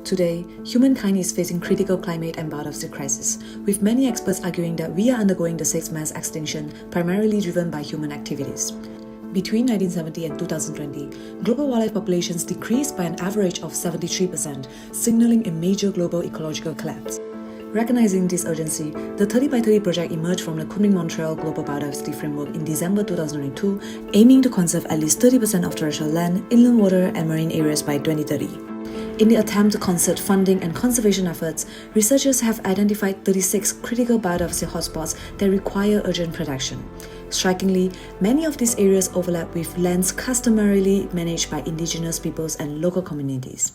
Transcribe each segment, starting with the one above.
Today, humankind is facing critical climate and biodiversity crisis, with many experts arguing that we are undergoing the sixth mass extinction, primarily driven by human activities. Between 1970 and 2020, global wildlife populations decreased by an average of 73%, signaling a major global ecological collapse. Recognizing this urgency, the 30 by 30 project emerged from the Kunming-Montreal Global Biodiversity Framework in December 2022, aiming to conserve at least 30% of terrestrial land, inland water, and marine areas by 2030. In the attempt to concert funding and conservation efforts, researchers have identified 36 critical biodiversity hotspots that require urgent protection. Strikingly, many of these areas overlap with lands customarily managed by Indigenous peoples and local communities.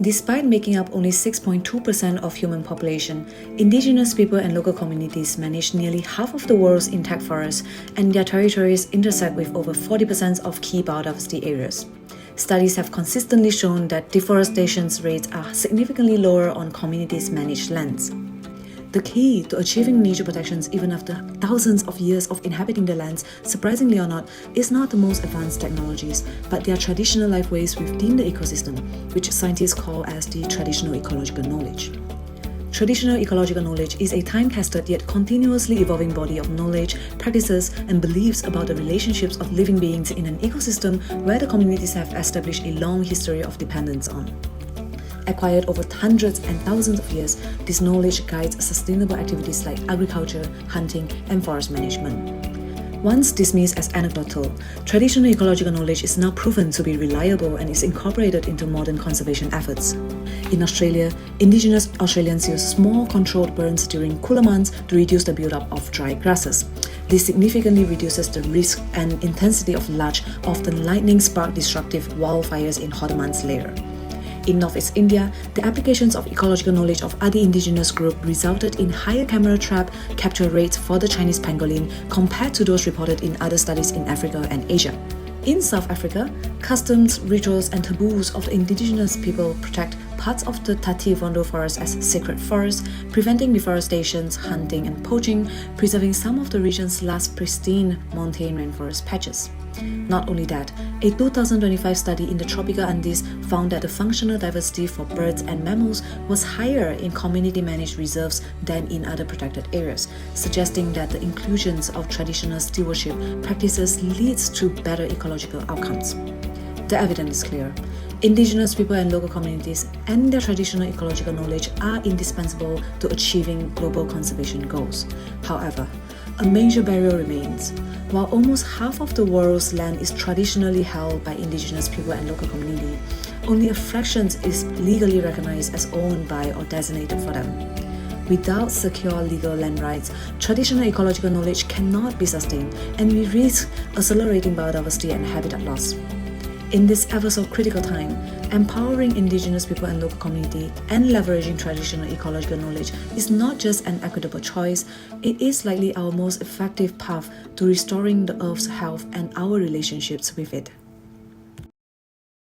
Despite making up only 6.2% of human population, Indigenous people and local communities manage nearly half of the world's intact forests, and their territories intersect with over 40% of key biodiversity areas. Studies have consistently shown that deforestation rates are significantly lower on communities' managed lands. The key to achieving nature protections even after thousands of years of inhabiting the lands, surprisingly or not, is not the most advanced technologies, but their traditional life ways within the ecosystem, which scientists call as the traditional ecological knowledge. Traditional ecological knowledge is a time-tested yet continuously evolving body of knowledge, practices, and beliefs about the relationships of living beings in an ecosystem where the communities have established a long history of dependence on. Acquired over hundreds and thousands of years, this knowledge guides sustainable activities like agriculture, hunting, and forest management. Once dismissed as anecdotal, traditional ecological knowledge is now proven to be reliable and is incorporated into modern conservation efforts. In Australia, Indigenous Australians use small controlled burns during cooler months to reduce the buildup of dry grasses. This significantly reduces the risk and intensity of large, often lightning-spark destructive wildfires in hotter months later. In Northeast India, the applications of ecological knowledge of other indigenous groups resulted in higher camera trap capture rates for the Chinese pangolin compared to those reported in other studies in Africa and Asia. In South Africa, customs, rituals, and taboos of the indigenous people protect parts of the Tati-Vondo forest as sacred forests, preventing deforestation, hunting, and poaching, preserving some of the region's last pristine montane rainforest patches. Not only that, a 2025 study in the tropical Andes found that the functional diversity for birds and mammals was higher in community-managed reserves than in other protected areas, suggesting that the inclusions of traditional stewardship practices leads to better ecological outcomes. The evidence is clear. Indigenous people and local communities and their traditional ecological knowledge are indispensable to achieving global conservation goals. However, a major barrier remains. While almost half of the world's land is traditionally held by Indigenous people and local community, only a fraction is legally recognized as owned by or designated for them. Without secure legal land rights, traditional ecological knowledge cannot be sustained, and we risk accelerating biodiversity and habitat loss. In this ever so critical time, empowering Indigenous people and local community and leveraging traditional ecological knowledge is not just an equitable choice, it is likely our most effective path to restoring the Earth's health and our relationships with it.